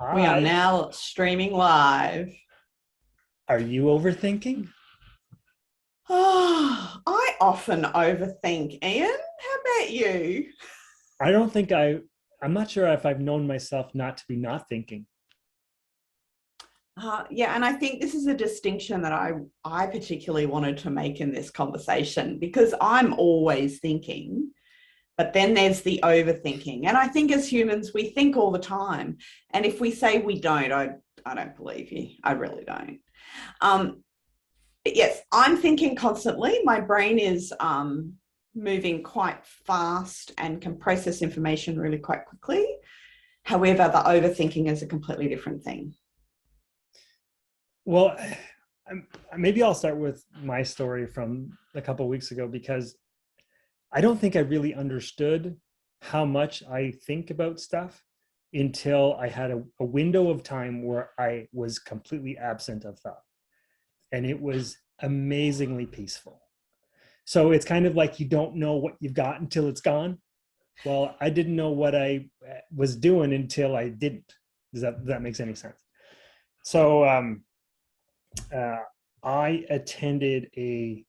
We are Hi, now streaming live. are you overthinking? Oh, I often overthink, Ian. How about you? I don't think I'm not sure if I've known myself not to be not thinking. Yeah, and I think this is a distinction that I particularly wanted to make in this conversation because I'm always thinking, but then there's the overthinking. And I think as humans, we think all the time. And if we say we don't, I don't believe you. I really don't. Um, yes, I'm thinking constantly. My brain is moving quite fast and can process information really quite quickly. However, the overthinking is a completely different thing. Well, maybe I'll start with my story from a couple of weeks ago because I don't think I really understood how much I think about stuff until I had a window of time where I was completely absent of thought. And it was amazingly peaceful. So it's kind of like you don't know what you've got until it's gone. Well, I didn't know what I was doing until I didn't. Does that makes any sense? So uh, I attended a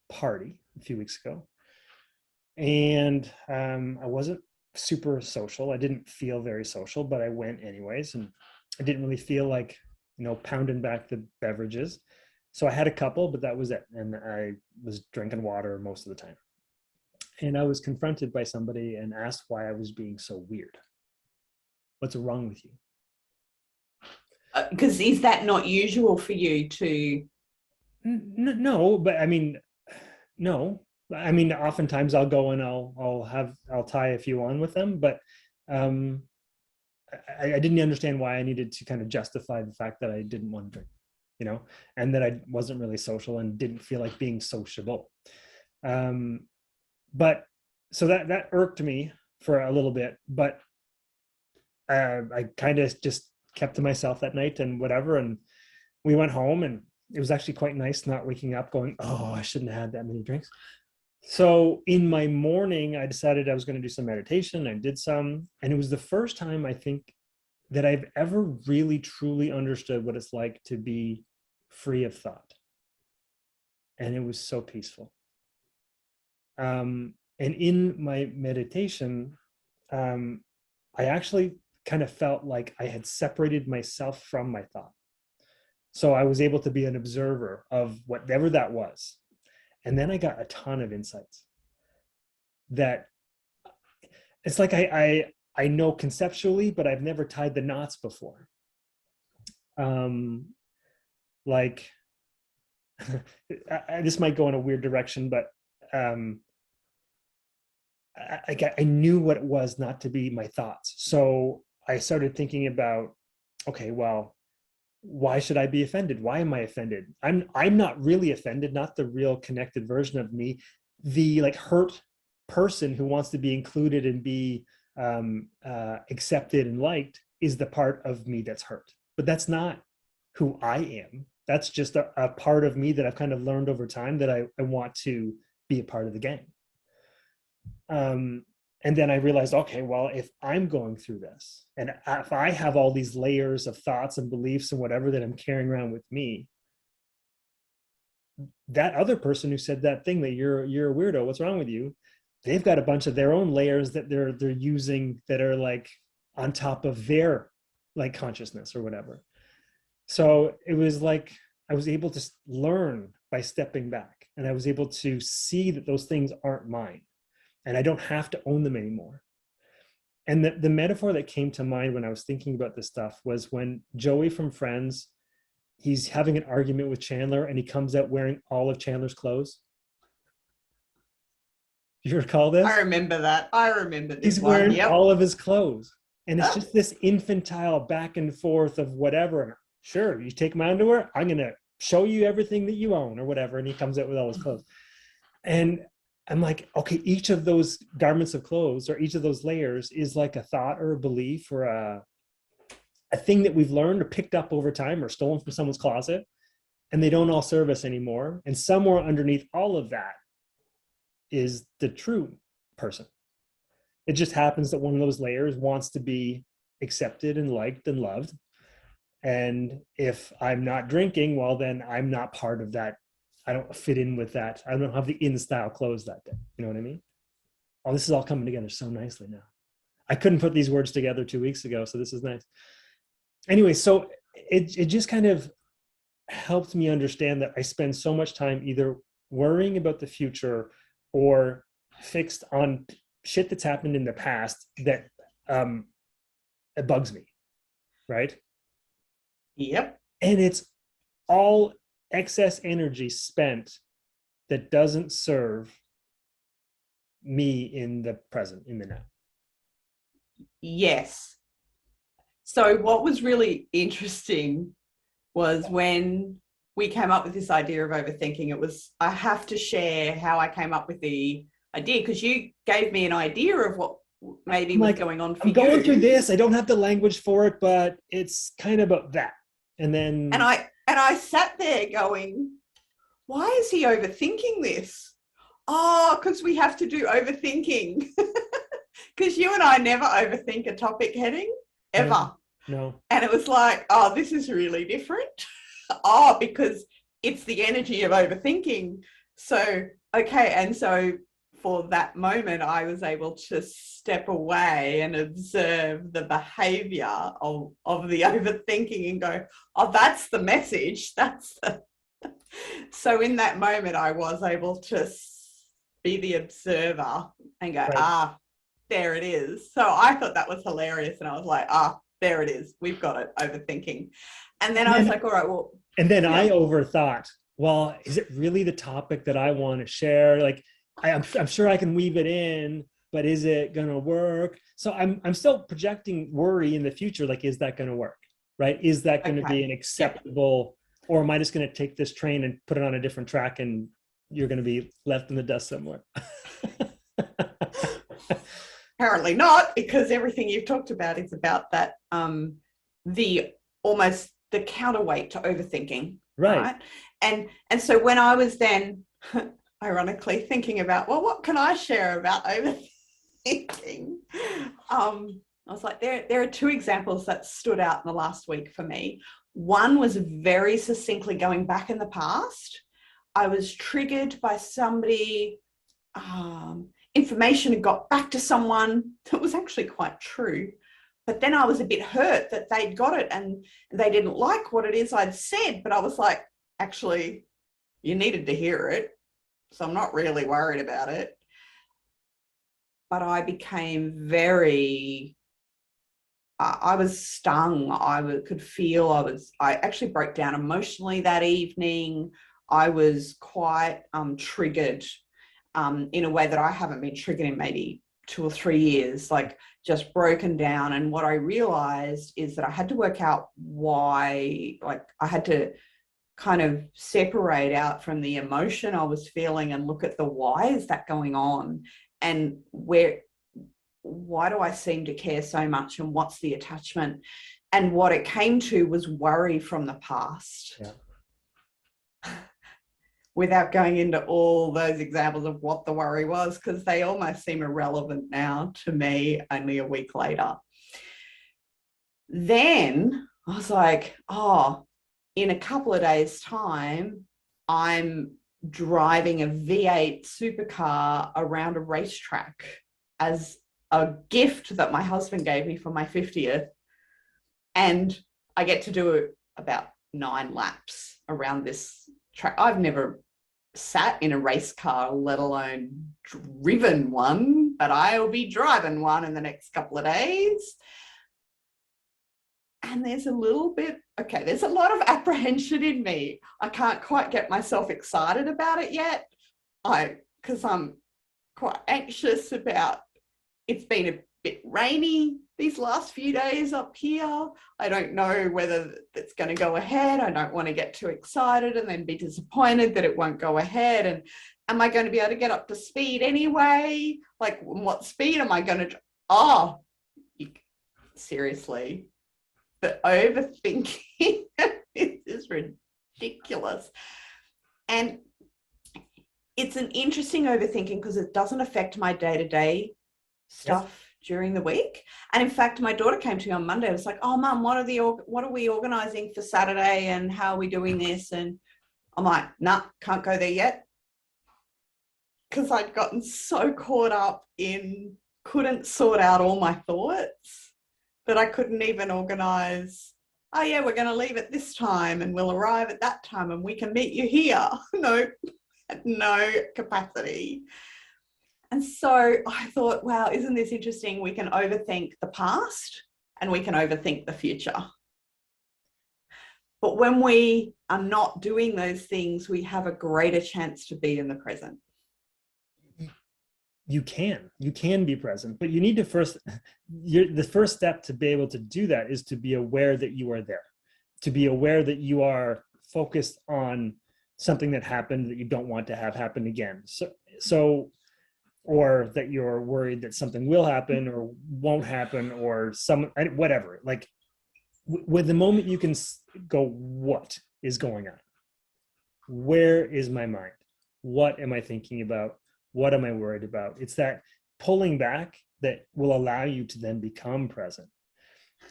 party a few weeks ago, and I wasn't super social. I didn't feel very social, but I went anyways, and I didn't really feel like pounding back the beverages. So I had a couple, but that was it, and I was drinking water most of the time. And I was confronted by somebody and asked why I was being so weird. What's wrong with you? Because is that not usual for you to? No, but I mean, no. I mean, oftentimes I'll go and I'll tie a few on with them, but um, I didn't understand why I needed to kind of justify the fact that I didn't want to drink, and that I wasn't really social and didn't feel like being sociable. Um, but so that irked me for a little bit, but I kind of just kept to myself that night and whatever. And we went home, and it was actually quite nice not waking up going, oh, I shouldn't have had that many drinks. So in my morning, I decided I was going to do some meditation. I did some, and it was the first time I think that I've ever really truly understood what it's like to be free of thought. And it was so peaceful. And in my meditation, um, I actually kind of felt like I had separated myself from my thought. So I was able to be an observer of whatever that was. And then I got a ton of insights that it's like I know conceptually, but I've never tied the knots before. Um, like this might go in a weird direction, but um, I knew what it was not to be my thoughts. So I started thinking about, okay, well, why should I be offended? Why am I offended? I'm not really offended, not the real connected version of me. The like hurt person who wants to be included and be accepted and liked is the part of me that's hurt. But that's not who I am. That's just a part of me that I've kind of learned over time that I want to be a part of the gang. Um, and then I realized, okay, well, if I'm going through this and if I have all these layers of thoughts and beliefs and whatever that I'm carrying around with me, that other person who said that thing that you're a weirdo, what's wrong with you? They've got a bunch of their own layers that they're using that are like on top of their like consciousness or whatever. So it was like I was able to learn by stepping back, and I was able to see that those things aren't mine and I don't have to own them anymore. And the metaphor that came to mind when I was thinking about this stuff was when Joey from Friends, he's having an argument with Chandler and he comes out wearing all of Chandler's clothes. Do you recall I this? remember that. I remember this He's one. wearing Yep. all of his clothes. And it's just this infantile back and forth of whatever. Sure, you take my underwear, I'm going to show you everything that you own or whatever. And he comes out with all his clothes. And I'm like, okay, each of those garments of clothes or each of those layers is like a thought or a belief or a thing that we've learned or picked up over time or stolen from someone's closet, and they don't all serve us anymore. And somewhere underneath all of that is the true person. It just happens that one of those layers wants to be accepted and liked and loved. And if I'm not drinking, well, then I'm not part of that. I don't fit in with that. I don't have the in style clothes that day. You know what I mean? Oh, this is all coming together so nicely now. I couldn't put these words together 2 weeks ago, so this is nice. Anyway, so it just kind of helped me understand that I spend so much time either worrying about the future or fixed on shit that's happened in the past that it bugs me, right? Yep. And it's all excess energy spent that doesn't serve me in the present, in the now. Yes. So what was really interesting was when we came up with this idea of overthinking, it was, I have to share how I came up with the idea, because you gave me an idea of what maybe was going on for you. I'm going through this. I don't have the language for it, but it's kind of about that. And then and I sat there going, why is he overthinking this? Oh, because we have to do overthinking. Because you and I never overthink a topic heading ever. No. And it was like, oh, this is really different. Oh, because it's the energy of overthinking. So, okay. And so for that moment, I was able to step away and observe the behavior of the overthinking and go, oh, that's the message. That's the... So in that moment, I was able to be the observer and go, right. There it is. So I thought that was hilarious. And I was like, there it is. We've got it, overthinking. And then I was like, all right, well. And then I overthought, well, is it really the topic that I want to share? Like, I'm sure I can weave it in, but is it going to work? So I'm still projecting worry in the future. Like, is that going to work? Right? Is that going to be an acceptable, or am I just going to take this train and put it on a different track and you're going to be left in the dust somewhere? Apparently not, because everything you've talked about is about that, the counterweight to overthinking. Right? And so when I was then ironically thinking about, well, what can I share about overthinking? I was like, there are two examples that stood out in the last week for me. One was very succinctly going back in the past. I was triggered by somebody, information had got back to someone that was actually quite true. But then I was a bit hurt that they'd got it and they didn't like what it is I'd said. But I was like, actually, you needed to hear it. So I'm not really worried about it. But I became very, I was stung. Could feel I actually broke down emotionally that evening. I was quite triggered in a way that I haven't been triggered in maybe 2 or 3 years, like just broken down. And what I realized is that I had to work out why, like I had to kind of separate out from the emotion I was feeling and look at the why is that going on, and why do I seem to care so much, and what's the attachment? And what it came to was worry from the past. Yeah. Without going into all those examples of what the worry was, because they almost seem irrelevant now to me only a week later. Then I was like, in a couple of days' time, I'm driving a V8 supercar around a racetrack as a gift that my husband gave me for my 50th. And I get to do about 9 laps around this track. I've never sat in a race car, let alone driven one, but I'll be driving one in the next couple of days. And there's a lot of apprehension in me. I can't quite get myself excited about it yet, because I'm quite anxious about, it's been a bit rainy these last few days up here. I don't know whether it's going to go ahead. I don't want to get too excited and then be disappointed that it won't go ahead. And am I going to be able to get up to speed anyway? Like, what speed am I going to... seriously, the overthinking is ridiculous. And it's an interesting overthinking because it doesn't affect my day-to-day stuff during the week. And in fact, my daughter came to me on Monday. I was like, "Oh, Mum, what are we organising for Saturday, and how are we doing this?" And I'm like, "Nah, can't go there yet," because I'd gotten so caught up in couldn't sort out all my thoughts that I couldn't even organise. Oh yeah, we're going to leave at this time, and we'll arrive at that time, and we can meet you here. No capacity. And so I thought, wow, isn't this interesting? We can overthink the past and we can overthink the future. But when we are not doing those things, we have a greater chance to be in the present. You can be present, but you need to the first step to be able to do that is to be aware that you are there, to be aware that you are focused on something that happened that you don't want to have happen again. So or that you're worried that something will happen or won't happen, or whatever. Like with the moment you can go, what is going on? Where is my mind? What am I thinking about? What am I worried about? It's that pulling back that will allow you to then become present.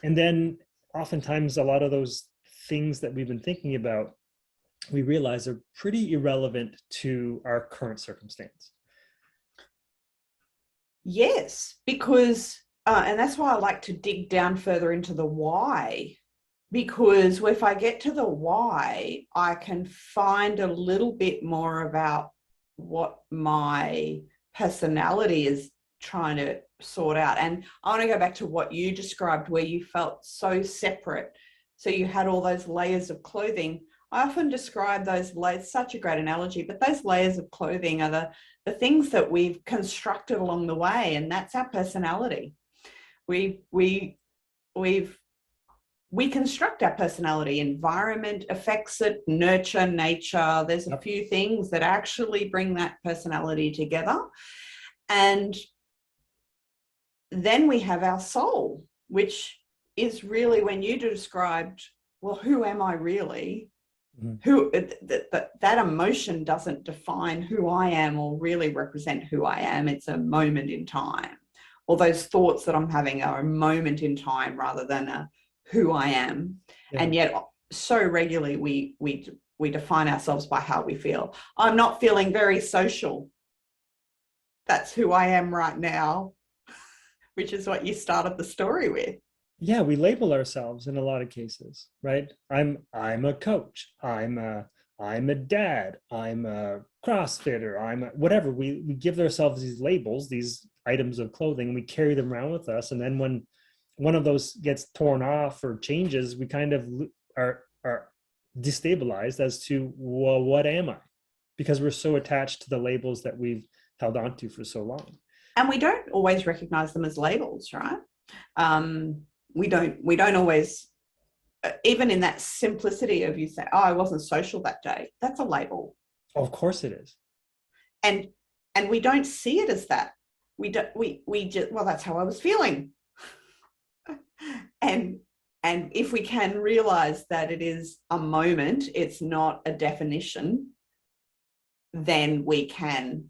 And then oftentimes a lot of those things that we've been thinking about, we realize are pretty irrelevant to our current circumstance. Yes, because, and that's why I like to dig down further into the why, because if I get to the why, I can find a little bit more about what my personality is trying to sort out. And I want to go back to what you described, where you felt so separate. So you had all those layers of clothing. I often describe those layers, such a great analogy, but those layers of clothing are the things that we've constructed along the way, and that's our personality. We construct our personality. Environment affects it, nurture, nature. There's a few things that actually bring that personality together. And then we have our soul, which is really when you described, well, who am I really? That emotion doesn't define who I am or really represent who I am. It's a moment in time. Or those thoughts that I'm having are a moment in time rather than a who I am. Yeah. And yet so regularly we define ourselves by how we feel. I'm not feeling very social. That's who I am right now, which is what you started the story with. Yeah, we label ourselves in a lot of cases, right? I'm a coach. I'm a dad. I'm a CrossFitter. Whatever. We give ourselves these labels, these items of clothing, and we carry them around with us. And then when one of those gets torn off or changes, we kind of are destabilized as to, well, what am I? Because we're so attached to the labels that we've held on to for so long. And we don't always recognize them as labels, right? We don't always, even in that simplicity of you say, oh, I wasn't social that day. That's a label. Of course it is. And we don't see it as that. We just, well, that's how I was feeling. And if we can realize that it is a moment, it's not a definition, then we can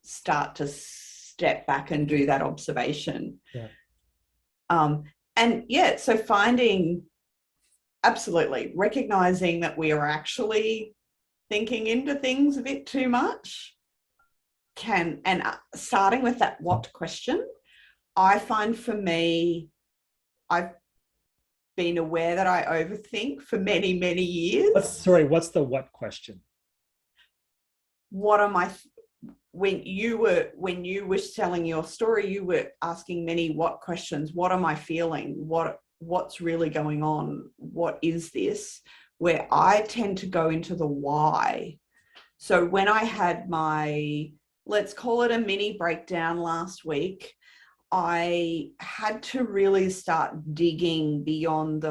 start to step back and do that observation. Yeah. And yeah, so absolutely recognizing that we are actually thinking into things a bit too much and starting with that what question. I find for me, I've been aware that I overthink for many, many years. What's the what question? What am I? When you were telling your story, you were asking many what questions. What am I feeling? What's really going on? What is this? Where I tend to go into the why. So when I had my, let's call it a mini breakdown last week, I had to really start digging beyond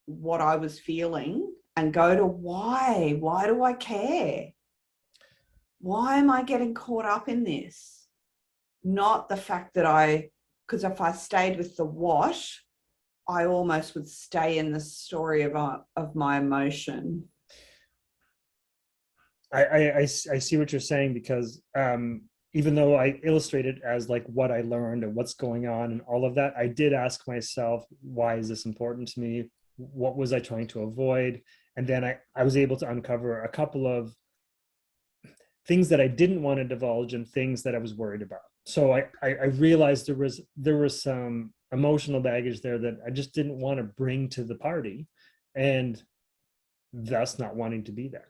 what I was feeling and go to why. Why do I care? Why am I getting caught up in this? Not the fact that because if I stayed with the what, I almost would stay in the story of my emotion. I see what you're saying, because even though I illustrated as like what I learned and what's going on and all of that, I did ask myself, why is this important to me? What was I trying to avoid? And then I was able to uncover a couple of things that I didn't want to divulge and things that I was worried about. So I realized there was some emotional baggage there that I just didn't want to bring to the party, and thus not wanting to be there.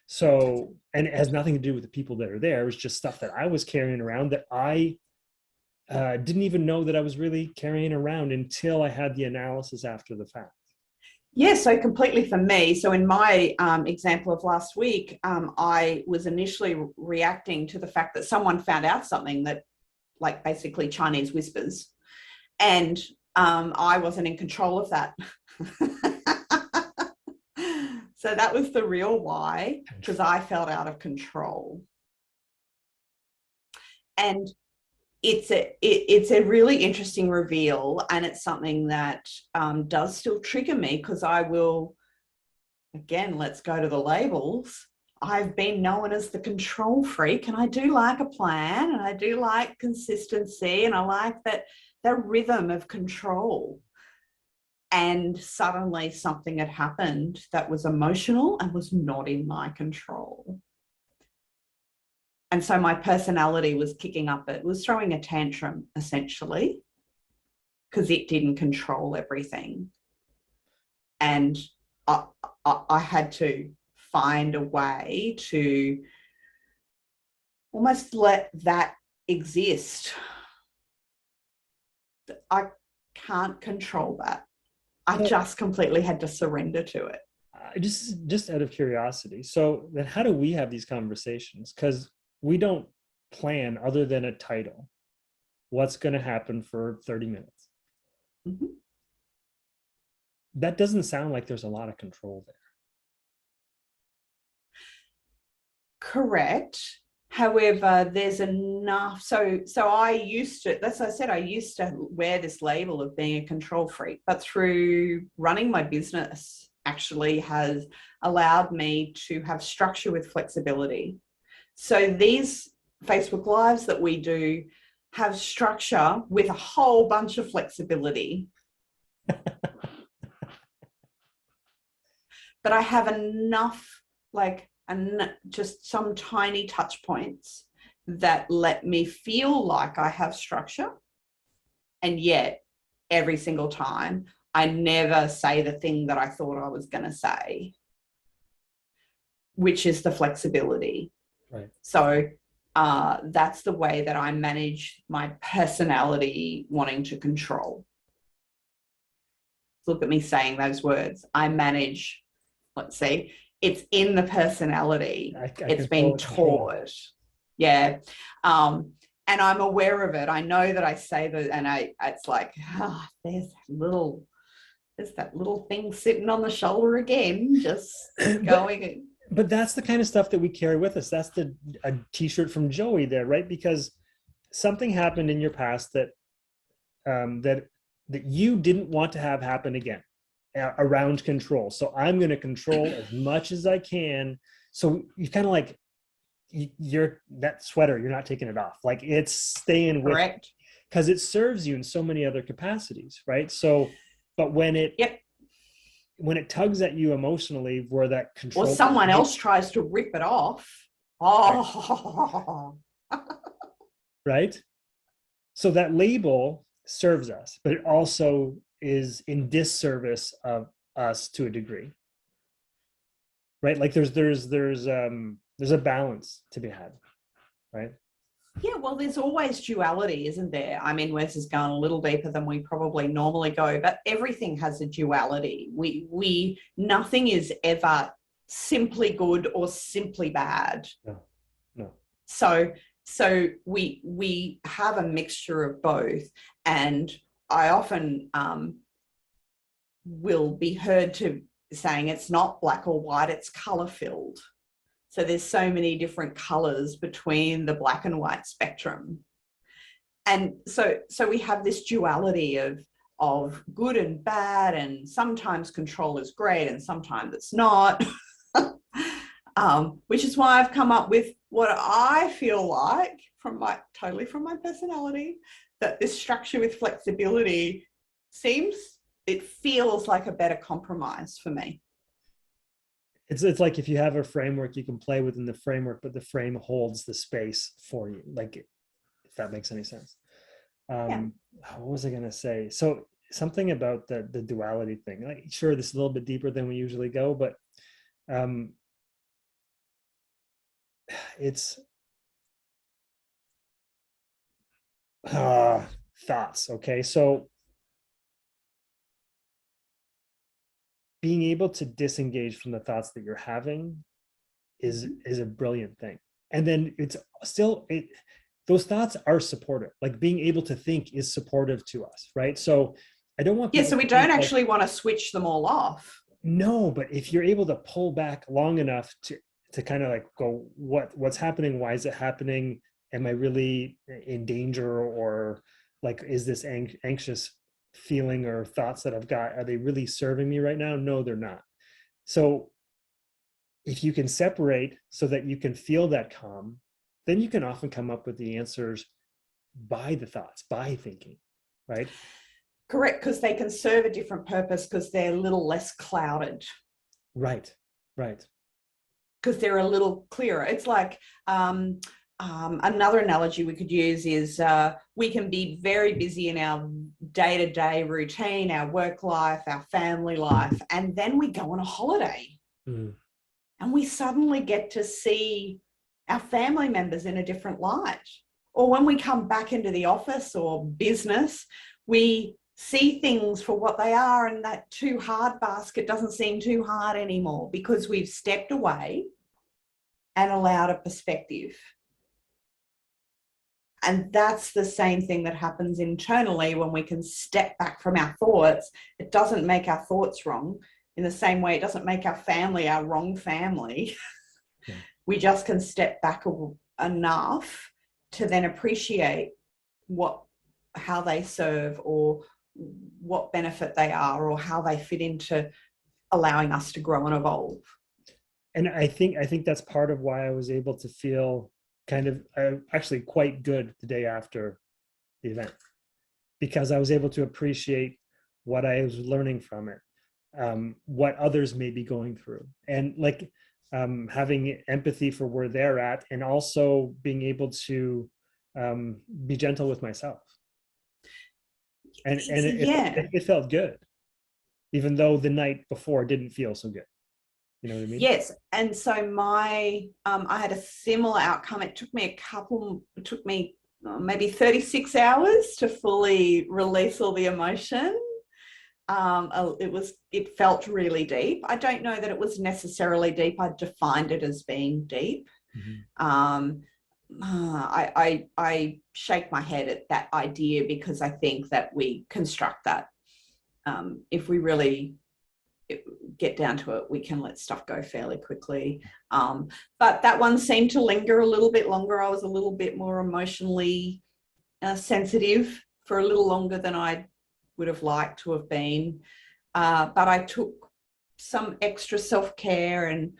So, and it has nothing to do with the people that are there. It was just stuff that I was carrying around that I didn't even know that I was really carrying around until I had the analysis after the fact. Yeah, so completely for me. So in my example of last week, I was initially reacting to the fact that someone found out something that, like basically Chinese whispers, and I wasn't in control of that. So that was the real why, because I felt out of control. And it's a really interesting reveal, and it's something that does still trigger me, because I will, again, let's go to the labels. I've been known as the control freak, and I do like a plan, and I do like consistency, and I like that rhythm of control. And suddenly something had happened that was emotional and was not in my control. And so my personality was kicking up. It was throwing a tantrum, essentially, because it didn't control everything. And I had to find a way to almost let that exist. I can't control that. I just completely had to surrender to it. Just out of curiosity. So then how do we have these conversations? Because we don't plan, other than a title, what's going to happen for 30 minutes. Mm-hmm. That doesn't sound like there's a lot of control there. Correct. However, there's enough. So I used to, that's what I said, I used to wear this label of being a control freak, but through running my business actually has allowed me to have structure with flexibility. So these Facebook Lives that we do have structure with a whole bunch of flexibility. But I have enough, and just some tiny touch points that let me feel like I have structure. And yet, every single time, I never say the thing that I thought I was going to say, which is the flexibility. Right. So that's the way that I manage my personality wanting to control. Look at me saying those words. I manage, let's see, it's in the personality. It's been taught. Yeah. And I'm aware of it. I know that I say that, and it's like, there's that little thing sitting on the shoulder again, just going. But that's the kind of stuff that we carry with us. That's a t-shirt from Joey there, right? Because something happened in your past that that you didn't want to have happen again around control. So I'm going to control as much as I can. So you kind of like, you're that sweater, you're not taking it off. Like it's staying with, correct, because it serves you in so many other capacities, right? So, but when it tugs at you emotionally, where that control, or someone else tries to rip it off. Oh, right. So that label serves us, but it also is in disservice of us to a degree, right? Like there's a balance to be had, right? Yeah, well, there's always duality, isn't there? I mean, Wes is going a little deeper than we probably normally go, but everything has a duality. Nothing is ever simply good or simply bad. No. So we have a mixture of both, and I often will be heard to saying it's not black or white, it's color filled. So there's so many different colors between the black and white spectrum. And so we have this duality of good and bad, and sometimes control is great and sometimes it's not. Which is why I've come up with what I feel like totally from my personality, that this structure with flexibility it feels like a better compromise for me. It's like if you have a framework, you can play within the framework, but the frame holds the space for you. Like, if that makes any sense. Yeah. What was I going to say? So something about the duality thing. Like, sure, this is a little bit deeper than we usually go, but it's thoughts. Okay, so being able to disengage from the thoughts that you're having is a brilliant thing. And then it's still those thoughts are supportive. Like, being able to think is supportive to us, right? So I don't want Yeah, people so we to don't think actually want to switch them all off. no, but if you're able to pull back long enough to kind of like go, what's happening? Why is it happening? Am I really in danger? Or like, is this anxious feeling or thoughts that I've got, are they really serving me right now? No, they're not. So if you can separate so that you can feel that calm, then you can often come up with the answers by the thoughts, by thinking, right? Correct, because they can serve a different purpose because they're a little less clouded. Right, right. Because they're a little clearer. It's like another analogy we could use is we can be very busy in our day-to-day routine, our work life, our family life, and then we go on a holiday. Mm. And we suddenly get to see our family members in a different light. Or when we come back into the office or business, we see things for what they are, and that too hard basket doesn't seem too hard anymore because we've stepped away and allowed a perspective. And that's the same thing that happens internally when we can step back from our thoughts. It doesn't make our thoughts wrong. In the same way, it doesn't make our family our wrong family. Yeah. We just can step back enough to then appreciate how they serve, or what benefit they are, or how they fit into allowing us to grow and evolve. And I think that's part of why I was able to feel kind of actually quite good the day after the event, because I was able to appreciate what I was learning from it, what others may be going through, and like having empathy for where they're at, and also being able to be gentle with myself. And it felt good, even though the night before didn't feel so good. You know what I mean? Yes. And so I had a similar outcome. It took me maybe 36 hours to fully release all the emotion. It felt really deep. I don't know that it was necessarily deep. I defined it as being deep. Mm-hmm. I shake my head at that idea, because I think that we construct that. If we really get down to it, we can let stuff go fairly quickly. But that one seemed to linger a little bit longer. I was a little bit more emotionally sensitive for a little longer than I would have liked to have been. But I took some extra self-care, and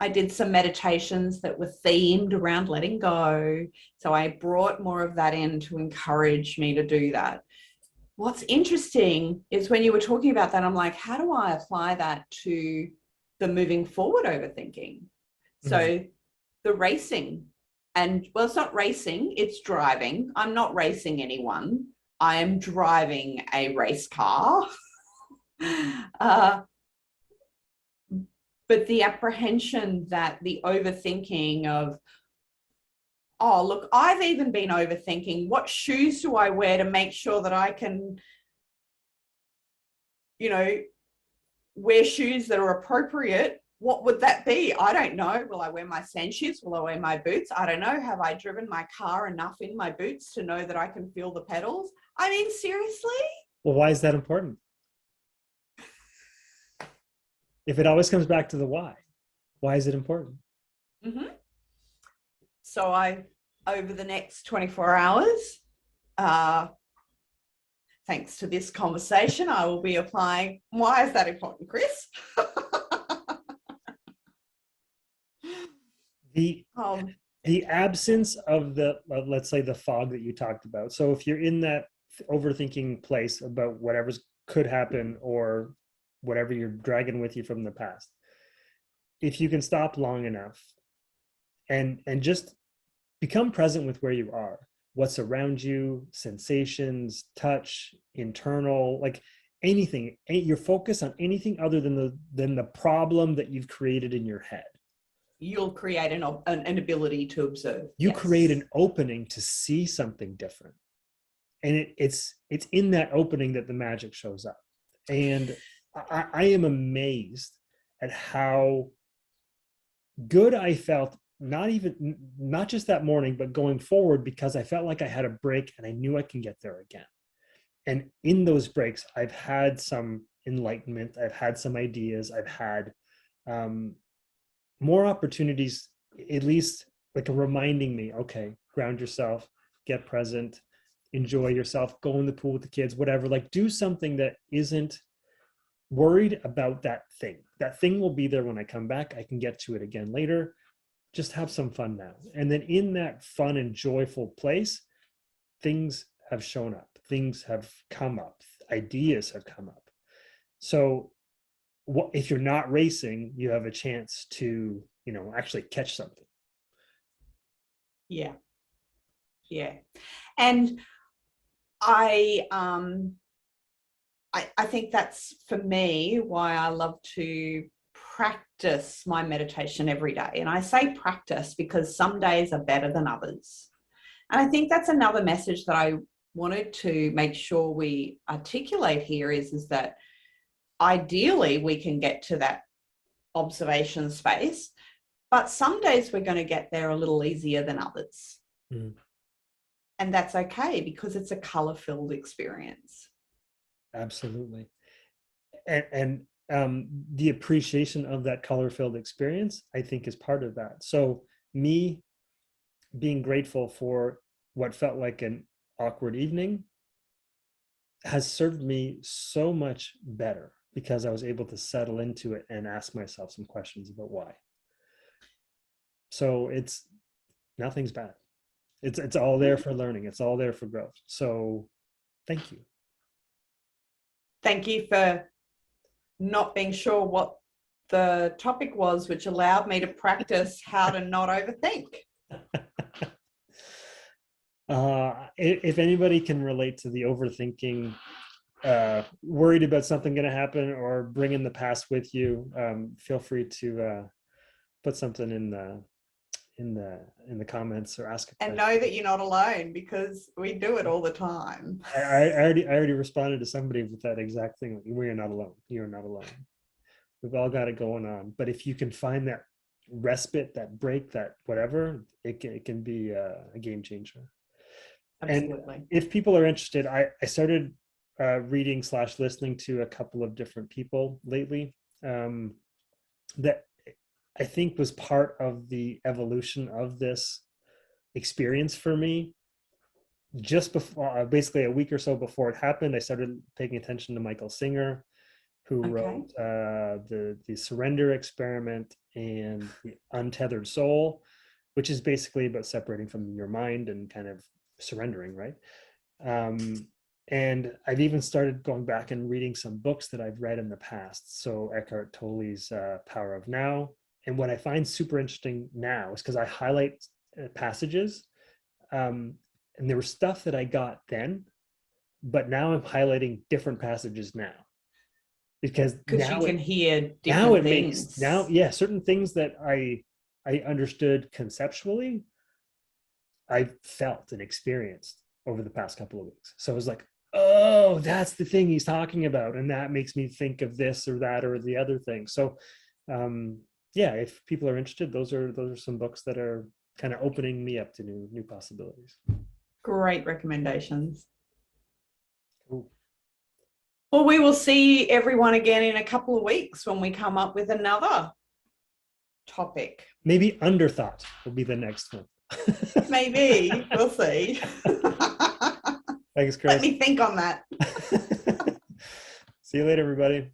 I did some meditations that were themed around letting go. So I brought more of that in to encourage me to do that. What's interesting is when you were talking about that, I'm like, how do I apply that to the moving forward overthinking? Mm-hmm. So the racing, and well, it's not racing, it's driving. I'm not racing anyone. I am driving a race car. But the apprehension that the overthinking of, oh, look, I've even been overthinking, what shoes do I wear to make sure that I can, wear shoes that are appropriate? What would that be? I don't know. Will I wear my sand shoes? Will I wear my boots? I don't know. Have I driven my car enough in my boots to know that I can feel the pedals? I mean, seriously? Well, why is that important? If it always comes back to the why is it important? Mm-hmm. So over the next 24 hours, thanks to this conversation, I will be applying, why is that important, Chris? The Um, the absence of let's say the fog that you talked about. So if you're in that overthinking place about whatever's could happen or whatever you're dragging with you from the past, if you can stop long enough and just become present with where you are, what's around you, sensations, touch, internal, like anything, your focus on anything other than the problem that you've created in your head. you'll create an ability to observe. You create Yes. an opening to see something different, and it's in that opening that the magic shows up. And I am amazed at how good I felt, not just that morning, but going forward, because I felt like I had a break and I knew I can get there again. And in those breaks, I've had some enlightenment, I've had some ideas, I've had more opportunities, at least like reminding me, okay, ground yourself, get present, enjoy yourself, go in the pool with the kids, whatever, like do something that isn't worried about that thing. That thing will be there when I come back. I can get to it again later. Just have some fun now. And then in that fun and joyful place, things have shown up, things have come up, ideas have come up. So if you're not racing, you have a chance to, actually catch something. Yeah. Yeah. And I think that's, for me, why I love to practice my meditation every day. And I say practice because some days are better than others. And I think that's another message that I wanted to make sure we articulate here is that ideally we can get to that observation space, but some days we're going to get there a little easier than others. Mm. And that's okay, because it's a color-filled experience. Absolutely. And the appreciation of that color-filled experience, I think, is part of that. So me being grateful for what felt like an awkward evening has served me so much better, because I was able to settle into it and ask myself some questions about why. So nothing's bad. It's all there for learning. It's all there for growth. So thank you. Thank you for not being sure what the topic was, which allowed me to practice how to not overthink. If anybody can relate to the overthinking, worried about something going to happen, or bringing the past with you, feel free to put something in the comments, or ask a question. And know that you're not alone, because we do it all the time. I already responded to somebody with that exact thing. We are not alone. You are not alone. We've all got it going on. But if you can find that respite, that break, that whatever, it can be a game changer. Absolutely. And if people are interested, I started reading / listening to a couple of different people lately that I think was part of the evolution of this experience for me. Just before, basically a week or so before it happened, I started paying attention to Michael Singer, who wrote the Surrender Experiment and the Untethered Soul, which is basically about separating from your mind and kind of surrendering, right? And I've even started going back and reading some books that I've read in the past. So Eckhart Tolle's Power of Now. And what I find super interesting now is because I highlight passages, and there was stuff that I got then, but now I'm highlighting different passages now. Because you can hear different things. Certain things that I understood conceptually, I felt and experienced over the past couple of weeks. So I was like, oh, that's the thing he's talking about, and that makes me think of this or that or the other thing. So if people are interested, those are some books that are kind of opening me up to new possibilities. Great recommendations. Cool. Well, we will see everyone again in a couple of weeks when we come up with another topic. Maybe underthought will be the next one. Maybe. We'll see. Thanks, Chris. Let me think on that. See you later, everybody.